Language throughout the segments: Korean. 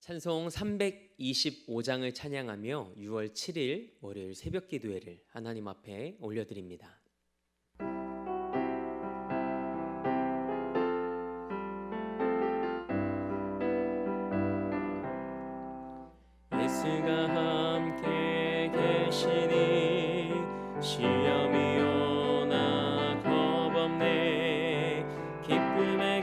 찬송 325장을 찬양하며 6월 7일 월요일 새벽 기도회를 하나님 앞에 올려드립니다. 예수가 함께 계시니 시험이 오나 겁없네. 기쁨의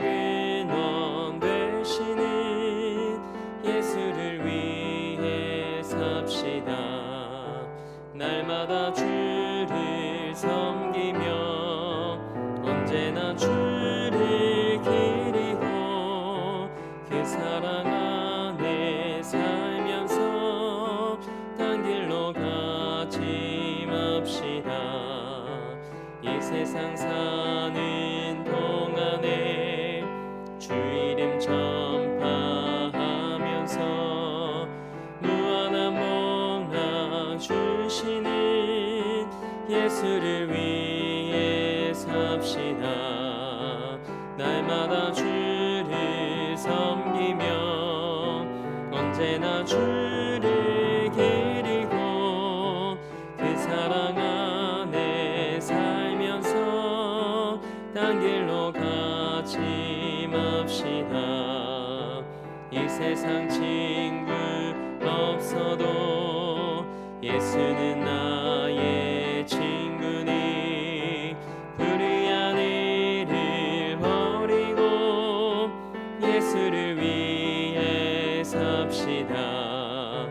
근원 되시는 예수를 위해 삽시다. 날마다 주를 섬기며 언제나 주를 기리고 그 사랑 안에 살면서 딴 길로 가지 맙시다. 이 세상 사는 동안에 주 이름 전파하면서 무한한 복락 주시는 예수를 위해 삽시다. 날마다 주를 섬기며 언제나 주를 기리고 그 사랑 안에 살면서 딴 길로 가지 맙시다. 이 세상 친구 없어도 예수는 나의 친구니 불의한 일을 버리고 예수를 위해 삽시다.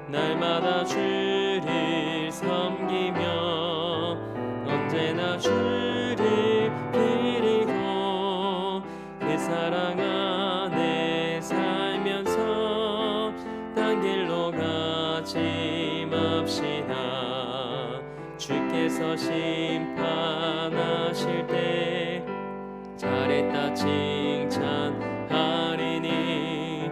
날마다 주를 섬기며 언제나 주를 기리고 그 사랑 안에 살면서 딴 길로 가지 맙시다. 주께서 심판하실 때 잘했다 칭찬하리니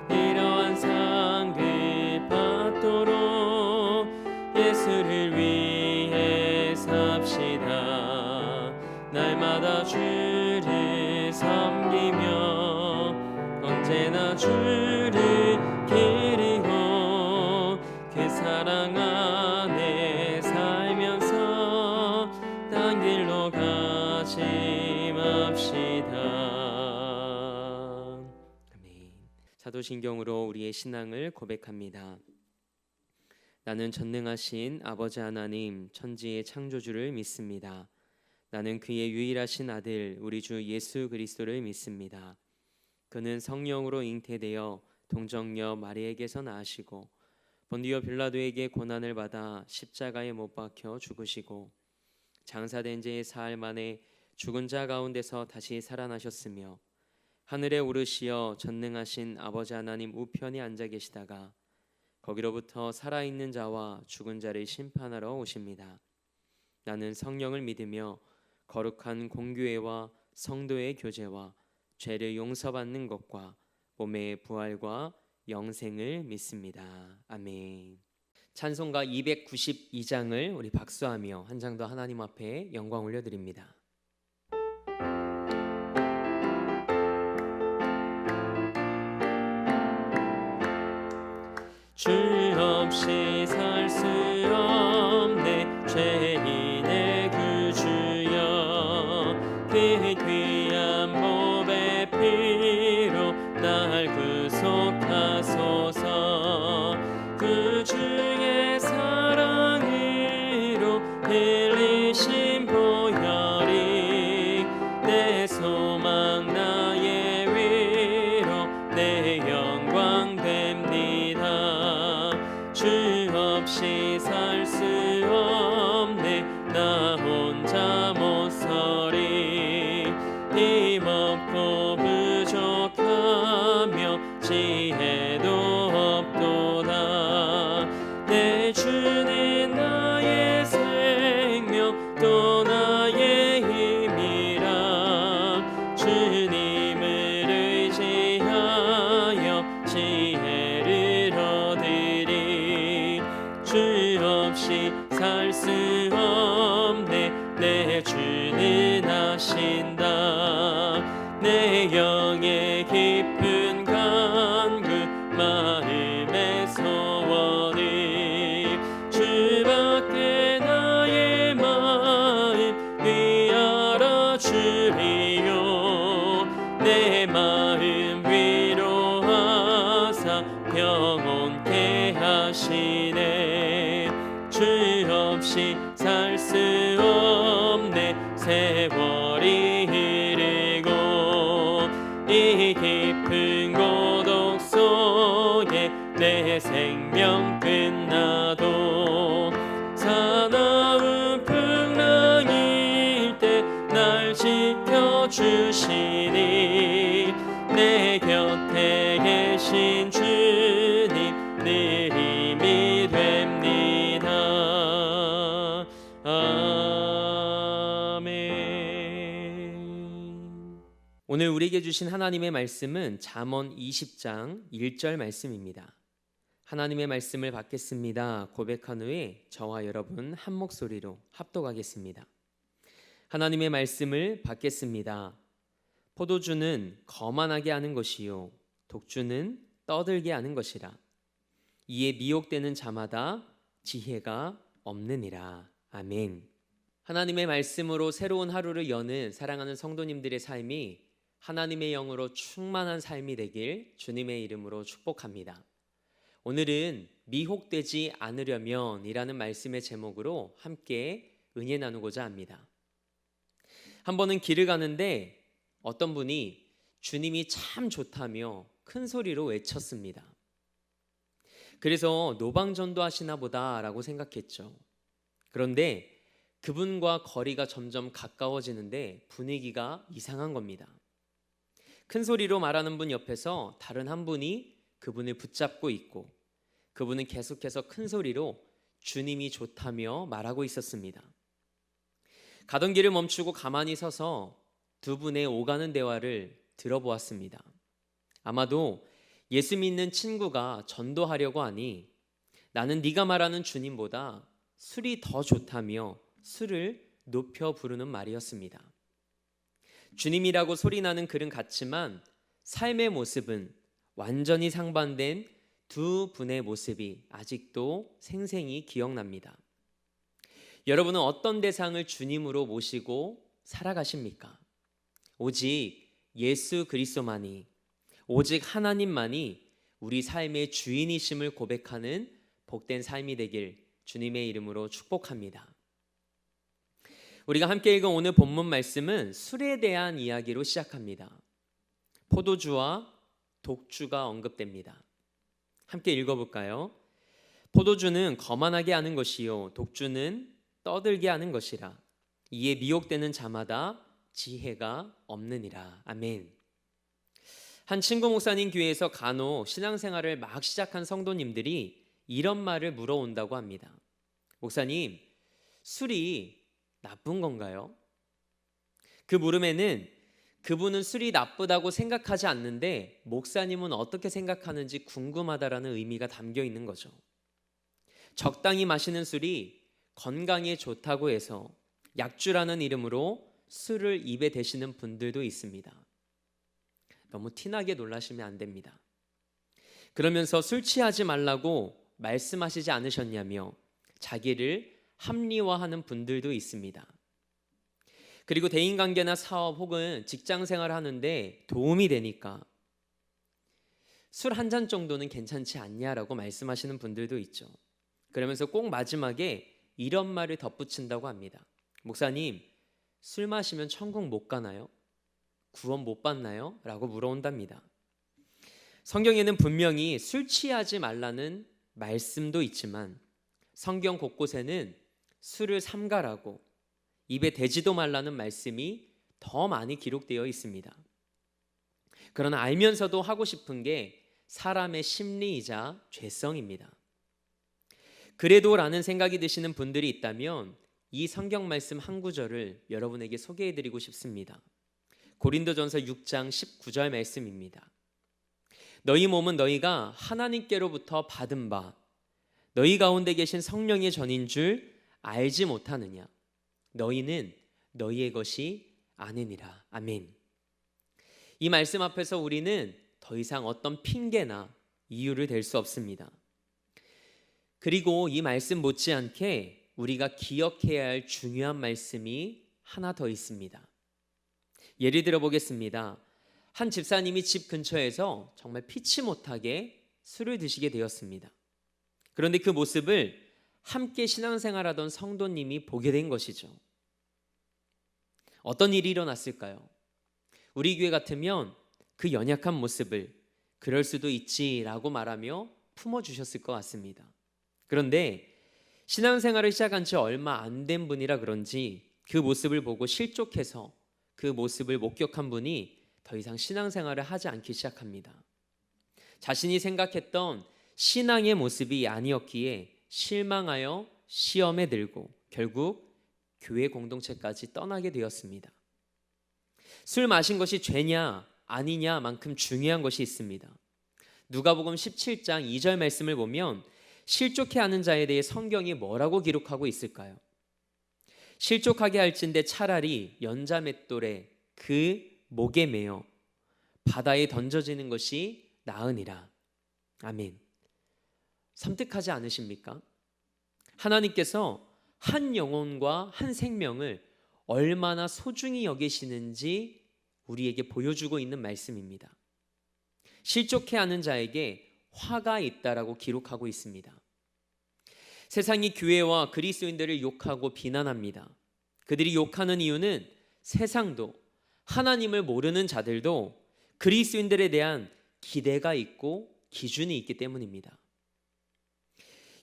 이러한 상을 받도록 예수를 위해 삽시다. 날마다 주를 섬기며 언제나 주를 기리고 그 사랑 안에 살면서 딴 길로 가지 맙시다. 아멘. 사도신경으로 우리의 신앙을 고백합니다. 나는 전능하신 아버지 하나님 천지의 창조주를 믿습니다. 나는 그의 유일하신 아들 우리 주 예수 그리스도를 믿습니다. 그는 성령으로 잉태되어 동정녀 마리에게서 나으시고 본디오 빌라도에게 고난을 받아 십자가에 못 박혀 죽으시고 장사된 지 사흘 만에 죽은 자 가운데서 다시 살아나셨으며 하늘에 오르시어 전능하신 아버지 하나님 우편에 앉아 계시다가 거기로부터 살아있는 자와 죽은 자를 심판하러 오십니다. 나는 성령을 믿으며 거룩한 공교회와 성도의 교제와 죄를 용서받는 것과 몸의 부활과 영생을 믿습니다. 아멘. 찬송가 292장을 우리 박수하며 한 장 더 하나님 앞에 영광 올려드립니다. 주 없이 살 수 없네 죄인의 구주여 그 귀한 몸의 피로 날 구속하소서. 그 주의 사랑으로 흘리신 보혈이 내 소망 나의 위로 내 영광 됩니다. 주 없이 살 수 없네 나 혼자 못 서리. 힘없고 부족하며 지혜도 없도다. 내 주는 나의 생명 또 나의 힘이라. 주님을 의지하여 지혜를 얻으리. 주 없이 살 수 없네 내 주는 하신다. 내 영의 깊은 간구 주사 평온케 하시네. 주 없이 살 수 없네. 세월이 흐르고 이 깊은 고독 속에 내 생명 끝나도 사나운 풍랑일 때 날 지켜주시니 내 곁에 계신 주님 늘 힘이 됩니다. 아멘. 오늘 우리에게 주신 하나님의 말씀은 잠언 20장 1절 말씀입니다. 하나님의 말씀을 받겠습니다 고백한 후에 저와 여러분 한 목소리로 합독하겠습니다. 하나님의 말씀을 받겠습니다. 포도주는 거만하게 하는 것이요 독주는 떠들게 하는 것이라. 이에 미혹되는 자마다 지혜가 없느니라. 아멘. 하나님의 말씀으로 새로운 하루를 여는 사랑하는 성도님들의 삶이 하나님의 영으로 충만한 삶이 되길 주님의 이름으로 축복합니다. 오늘은 미혹되지 않으려면 이라는 말씀의 제목으로 함께 은혜 나누고자 합니다. 한 번은 길을 가는데 어떤 분이 주님이 참 좋다며 큰 소리로 외쳤습니다. 그래서 노방전도 하시나 보다라고 생각했죠. 그런데 그분과 거리가 점점 가까워지는데 분위기가 이상한 겁니다. 큰 소리로 말하는 분 옆에서 다른 한 분이 그분을 붙잡고 있고 그분은 계속해서 큰 소리로 주님이 좋다며 말하고 있었습니다. 가던 길을 멈추고 가만히 서서 두 분의 오가는 대화를 들어보았습니다. 아마도 예수 믿는 친구가 전도하려고 하니 나는 네가 말하는 주님보다 술이 더 좋다며 술을 높여 부르는 말이었습니다. 주님이라고 소리나는 글은 같지만 삶의 모습은 완전히 상반된 두 분의 모습이 아직도 생생히 기억납니다. 여러분은 어떤 대상을 주님으로 모시고 살아가십니까? 오직 예수 그리스도만이, 오직 하나님만이 우리 삶의 주인이심을 고백하는 복된 삶이 되길 주님의 이름으로 축복합니다. 우리가 함께 읽은 오늘 본문 말씀은 술에 대한 이야기로 시작합니다. 포도주와 독주가 언급됩니다. 함께 읽어볼까요? 포도주는 거만하게 하는 것이요 독주는 떠들게 하는 것이라. 이에 미혹되는 자마다 지혜가 없느니라. 아멘. 한 친구 목사님 교회에서 간혹 신앙생활을 막 시작한 성도님들이 이런 말을 물어온다고 합니다. 목사님, 술이 나쁜 건가요? 그 물음에는 그분은 술이 나쁘다고 생각하지 않는데 목사님은 어떻게 생각하는지 궁금하다라는 의미가 담겨 있는 거죠. 적당히 마시는 술이 건강에 좋다고 해서 약주라는 이름으로 술을 입에 대시는 분들도 있습니다. 너무 티나게 놀라시면 안 됩니다. 그러면서 술 취하지 말라고 말씀하시지 않으셨냐며 자기를 합리화하는 분들도 있습니다. 그리고 대인관계나 사업 혹은 직장생활을 하는데 도움이 되니까 술 한 잔 정도는 괜찮지 않냐라고 말씀하시는 분들도 있죠. 그러면서 꼭 마지막에 이런 말을 덧붙인다고 합니다. 목사님, 술 마시면 천국 못 가나요? 구원 못 받나요? 라고 물어온답니다. 성경에는 분명히 술 취하지 말라는 말씀도 있지만 성경 곳곳에는 술을 삼가라고 입에 대지도 말라는 말씀이 더 많이 기록되어 있습니다. 그러나 알면서도 하고 싶은 게 사람의 심리이자 죄성입니다. 그래도 라는 생각이 드시는 분들이 있다면 이 성경 말씀 한 구절을 여러분에게 소개해드리고 싶습니다. 고린도전서 6장 19절 말씀입니다. 너희 몸은 너희가 하나님께로부터 받은 바 너희 가운데 계신 성령의 전인 줄 알지 못하느냐. 너희는 너희의 것이 아니니라. 아멘. 이 말씀 앞에서 우리는 더 이상 어떤 핑계나 이유를 댈 수 없습니다. 그리고 이 말씀 못지않게 우리가 기억해야 할 중요한 말씀이 하나 더 있습니다. 예를 들어 보겠습니다. 한 집사님이 집 근처에서 정말 피치 못하게 술을 드시게 되었습니다. 그런데 그 모습을 함께 신앙생활하던 성도님이 보게 된 것이죠. 어떤 일이 일어났을까요? 우리 교회 같으면 그 연약한 모습을 그럴 수도 있지라고 말하며 품어주셨을 것 같습니다. 그런데 신앙생활을 시작한 지 얼마 안 된 분이라 그런지 그 모습을 보고 실족해서 그 모습을 목격한 분이 더 이상 신앙생활을 하지 않기 시작합니다. 자신이 생각했던 신앙의 모습이 아니었기에 실망하여 시험에 들고 결국 교회 공동체까지 떠나게 되었습니다. 술 마신 것이 죄냐 아니냐만큼 중요한 것이 있습니다. 누가복음 17장 2절 말씀을 보면 실족해하는 자에 대해 성경이 뭐라고 기록하고 있을까요? 실족하게 할진대 차라리 연자맷돌에 그 목에 매어 바다에 던져지는 것이 나으니라. 아멘. 섬뜩하지 않으십니까? 하나님께서 한 영혼과 한 생명을 얼마나 소중히 여기시는지 우리에게 보여주고 있는 말씀입니다. 실족해하는 자에게 화가 있다라고 기록하고 있습니다. 세상이 교회와 그리스도인들을 욕하고 비난합니다. 그들이 욕하는 이유는 세상도 하나님을 모르는 자들도 그리스도인들에 대한 기대가 있고 기준이 있기 때문입니다.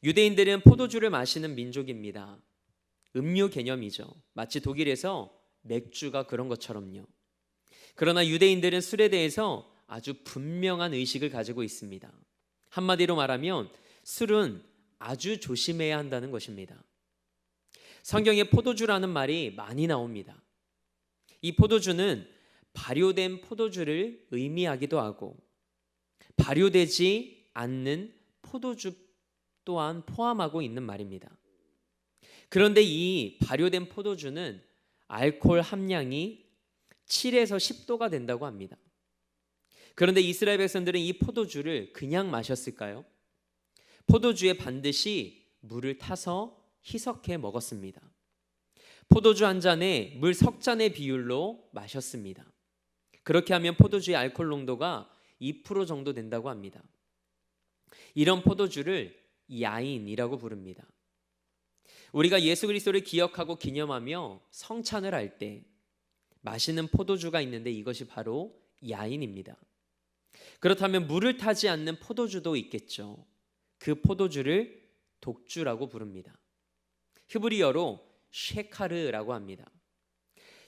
유대인들은 포도주를 마시는 민족입니다. 음료 개념이죠. 마치 독일에서 맥주가 그런 것처럼요. 그러나 유대인들은 술에 대해서 아주 분명한 의식을 가지고 있습니다. 한마디로 말하면 술은 아주 조심해야 한다는 것입니다. 성경에 포도주라는 말이 많이 나옵니다. 이 포도주는 발효된 포도주를 의미하기도 하고 발효되지 않는 포도주 또한 포함하고 있는 말입니다. 그런데 이 발효된 포도주는 알코올 함량이 7에서 10도가 된다고 합니다. 그런데 이스라엘 백성들은 이 포도주를 그냥 마셨을까요? 포도주에 반드시 물을 타서 희석해 먹었습니다. 포도주 한 잔에 물 석 잔의 비율로 마셨습니다. 그렇게 하면 포도주의 알코올 농도가 2% 정도 된다고 합니다. 이런 포도주를 야인이라고 부릅니다. 우리가 예수 그리스도를 기억하고 기념하며 성찬을 할 때 마시는 포도주가 있는데 이것이 바로 야인입니다. 그렇다면 물을 타지 않는 포도주도 있겠죠. 그 포도주를 독주라고 부릅니다. 히브리어로 쉐카르라고 합니다.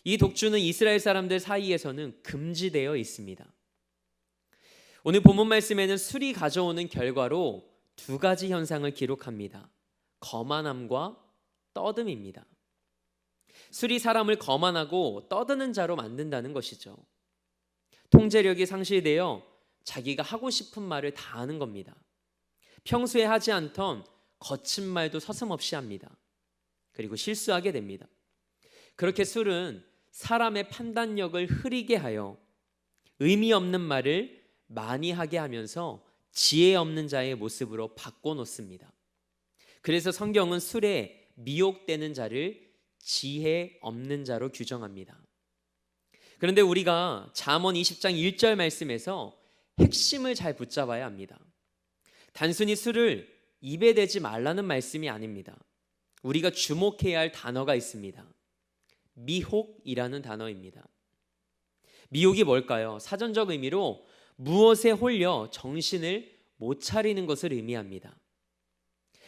이 독주는 이스라엘 사람들 사이에서는 금지되어 있습니다. 오늘 본문 말씀에는 술이 가져오는 결과로 두 가지 현상을 기록합니다. 거만함과 떠듦입니다. 술이 사람을 거만하고 떠드는 자로 만든다는 것이죠. 통제력이 상실되어 자기가 하고 싶은 말을 다 하는 겁니다. 평소에 하지 않던 거친 말도 서슴없이 합니다. 그리고 실수하게 됩니다. 그렇게 술은 사람의 판단력을 흐리게 하여 의미 없는 말을 많이 하게 하면서 지혜 없는 자의 모습으로 바꿔놓습니다. 그래서 성경은 술에 미혹되는 자를 지혜 없는 자로 규정합니다. 그런데 우리가 잠언 20장 1절 말씀에서 핵심을 잘 붙잡아야 합니다. 단순히 술을 입에 대지 말라는 말씀이 아닙니다. 우리가 주목해야 할 단어가 있습니다. 미혹이라는 단어입니다. 미혹이 뭘까요? 사전적 의미로 무엇에 홀려 정신을 못 차리는 것을 의미합니다.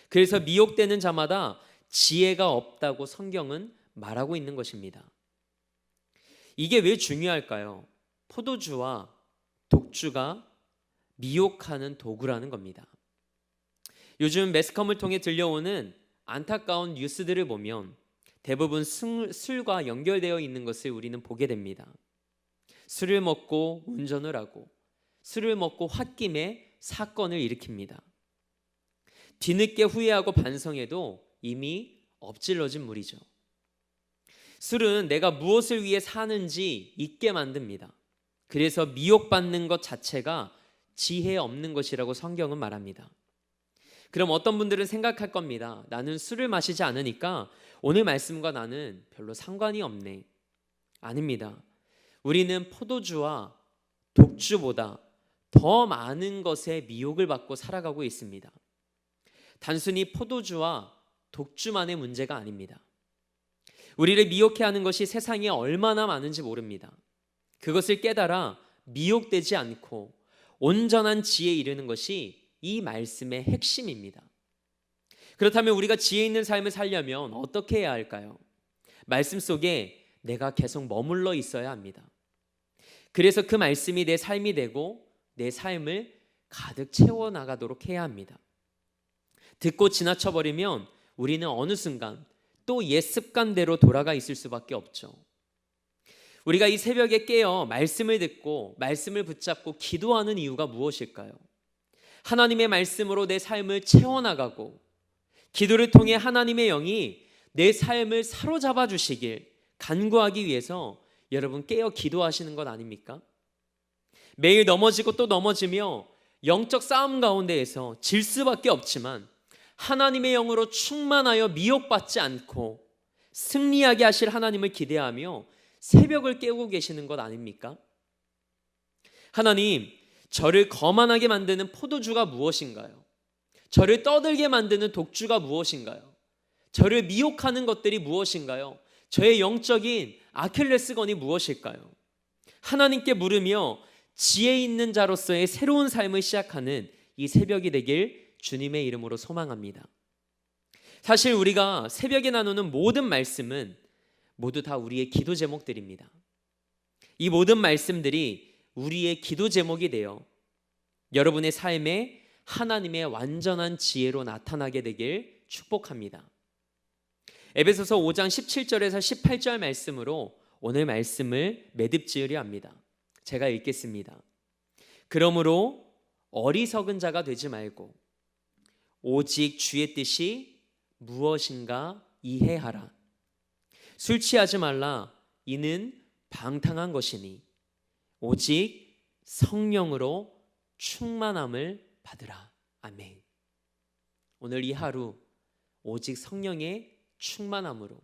그래서 미혹되는 자마다 지혜가 없다고 성경은 말하고 있는 것입니다. 이게 왜 중요할까요? 포도주와 독주가 미혹하는 도구라는 겁니다. 요즘 매스컴을 통해 들려오는 안타까운 뉴스들을 보면 대부분 술과 연결되어 있는 것을 우리는 보게 됩니다. 술을 먹고 운전을 하고 술을 먹고 홧김에 사건을 일으킵니다. 뒤늦게 후회하고 반성해도 이미 엎질러진 물이죠. 술은 내가 무엇을 위해 사는지 잊게 만듭니다. 그래서 미혹받는 것 자체가 지혜 없는 것이라고 성경은 말합니다. 그럼 어떤 분들은 생각할 겁니다. 나는 술을 마시지 않으니까 오늘 말씀과 나는 별로 상관이 없네. 아닙니다. 우리는 포도주와 독주보다 더 많은 것에 미혹을 받고 살아가고 있습니다. 단순히 포도주와 독주만의 문제가 아닙니다. 우리를 미혹해 하는 것이 세상에 얼마나 많은지 모릅니다. 그것을 깨달아 미혹되지 않고 온전한 지혜에 이르는 것이 이 말씀의 핵심입니다. 그렇다면 우리가 지혜 있는 삶을 살려면 어떻게 해야 할까요? 말씀 속에 내가 계속 머물러 있어야 합니다. 그래서 그 말씀이 내 삶이 되고 내 삶을 가득 채워나가도록 해야 합니다. 듣고 지나쳐버리면 우리는 어느 순간 또 옛 습관대로 돌아가 있을 수밖에 없죠. 우리가 이 새벽에 깨어 말씀을 듣고 말씀을 붙잡고 기도하는 이유가 무엇일까요? 하나님의 말씀으로 내 삶을 채워나가고 기도를 통해 하나님의 영이 내 삶을 사로잡아 주시길 간구하기 위해서 여러분 깨어 기도하시는 것 아닙니까? 매일 넘어지고 또 넘어지며 영적 싸움 가운데에서 질 수밖에 없지만 하나님의 영으로 충만하여 미혹받지 않고 승리하게 하실 하나님을 기대하며 새벽을 깨우고 계시는 것 아닙니까? 하나님, 저를 거만하게 만드는 포도주가 무엇인가요? 저를 떠들게 만드는 독주가 무엇인가요? 저를 미혹하는 것들이 무엇인가요? 저의 영적인 아킬레스건이 무엇일까요? 하나님께 물으며 지혜 있는 자로서의 새로운 삶을 시작하는 이 새벽이 되길 주님의 이름으로 소망합니다. 사실 우리가 새벽에 나누는 모든 말씀은 모두 다 우리의 기도 제목들입니다. 이 모든 말씀들이 우리의 기도 제목이 되어 여러분의 삶에 하나님의 완전한 지혜로 나타나게 되길 축복합니다. 에베소서 5장 17절에서 18절 말씀으로 오늘 말씀을 매듭지으려 합니다. 제가 읽겠습니다. 그러므로 어리석은 자가 되지 말고 오직 주의 뜻이 무엇인가 이해하라. 술 취하지 말라. 이는 방탕한 것이니 오직 성령으로 충만함을 받으라. 아멘. 오늘 이 하루 오직 성령의 충만함으로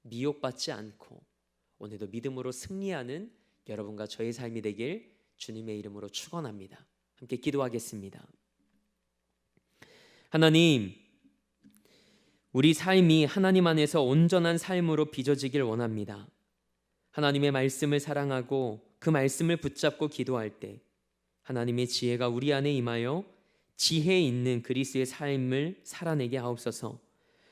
미혹받지 않고 오늘도 믿음으로 승리하는 여러분과 저의 삶이 되길 주님의 이름으로 축원합니다. 함께 기도하겠습니다. 하나님, 우리 삶이 하나님 안에서 온전한 삶으로 빚어지길 원합니다. 하나님의 말씀을 사랑하고 그 말씀을 붙잡고 기도할 때 하나님의 지혜가 우리 안에 임하여 지혜 있는 그리스도의 삶을 살아내게 하옵소서.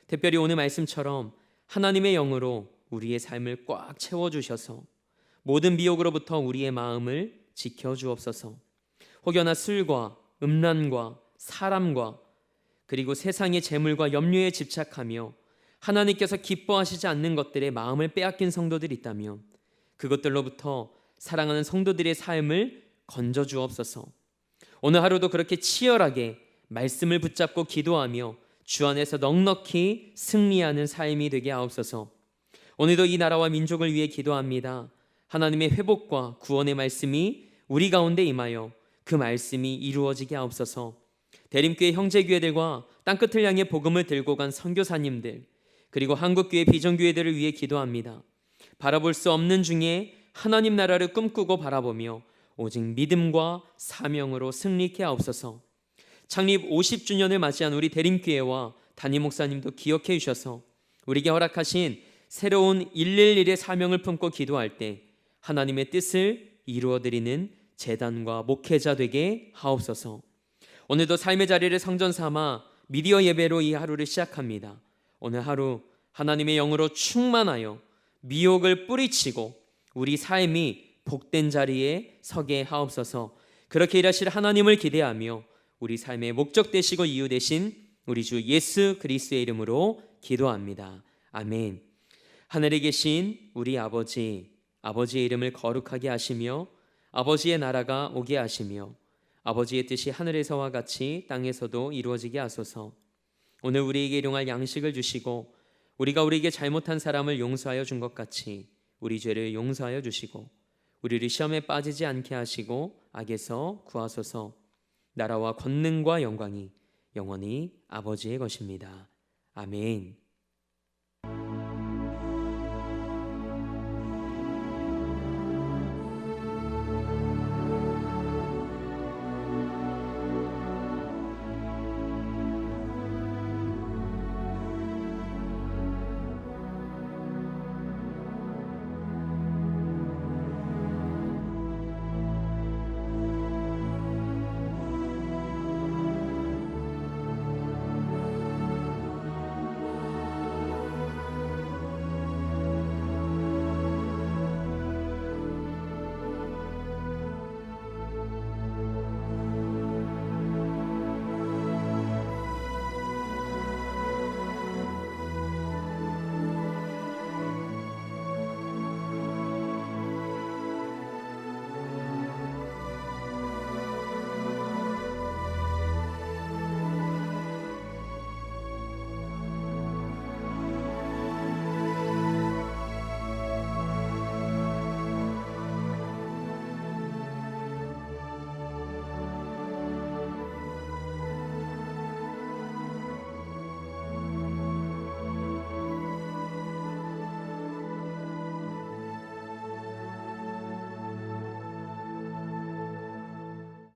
특별히 오늘 말씀처럼 하나님의 영으로 우리의 삶을 꽉 채워주셔서 모든 미혹으로부터 우리의 마음을 지켜주옵소서. 혹여나 술과 음란과 사람과 그리고 세상의 재물과 염려에 집착하며 하나님께서 기뻐하시지 않는 것들에 마음을 빼앗긴 성도들이 있다면 그것들로부터 사랑하는 성도들의 삶을 건져 주옵소서. 오늘 하루도 그렇게 치열하게 말씀을 붙잡고 기도하며 주 안에서 넉넉히 승리하는 삶이 되게 하옵소서. 오늘도 이 나라와 민족을 위해 기도합니다. 하나님의 회복과 구원의 말씀이 우리 가운데 임하여 그 말씀이 이루어지게 하옵소서. 대림교회 형제교회들과 땅끝을 향해 복음을 들고 간 선교사님들 그리고 한국교회 비전교회들을 위해 기도합니다. 바라볼 수 없는 중에 하나님 나라를 꿈꾸고 바라보며 오직 믿음과 사명으로 승리케 하옵소서. 창립 50주년을 맞이한 우리 대림교회와 담임 목사님도 기억해 주셔서 우리에게 허락하신 새로운 111의 사명을 품고 기도할 때 하나님의 뜻을 이루어드리는 제단과 목회자 되게 하옵소서. 오늘도 삶의 자리를 성전 삼아 미디어 예배로 이 하루를 시작합니다. 오늘 하루 하나님의 영으로 충만하여 미혹을 뿌리치고 우리 삶이 복된 자리에 서게 하옵소서. 그렇게 일하실 하나님을 기대하며 우리 삶의 목적 되시고 이유 되신 우리 주 예수 그리스도의 이름으로 기도합니다. 아멘. 하늘에 계신 우리 아버지, 아버지의 이름을 거룩하게 하시며 아버지의 나라가 오게 하시며 아버지의 뜻이 하늘에서와 같이 땅에서도 이루어지게 하소서. 오늘 우리에게 일용할 양식을 주시고 우리가 우리에게 잘못한 사람을 용서하여 준 것 같이 우리 죄를 용서하여 주시고 우리를 시험에 빠지지 않게 하시고 악에서 구하소서. 나라와 권능과 영광이 영원히 아버지의 것입니다. 아멘.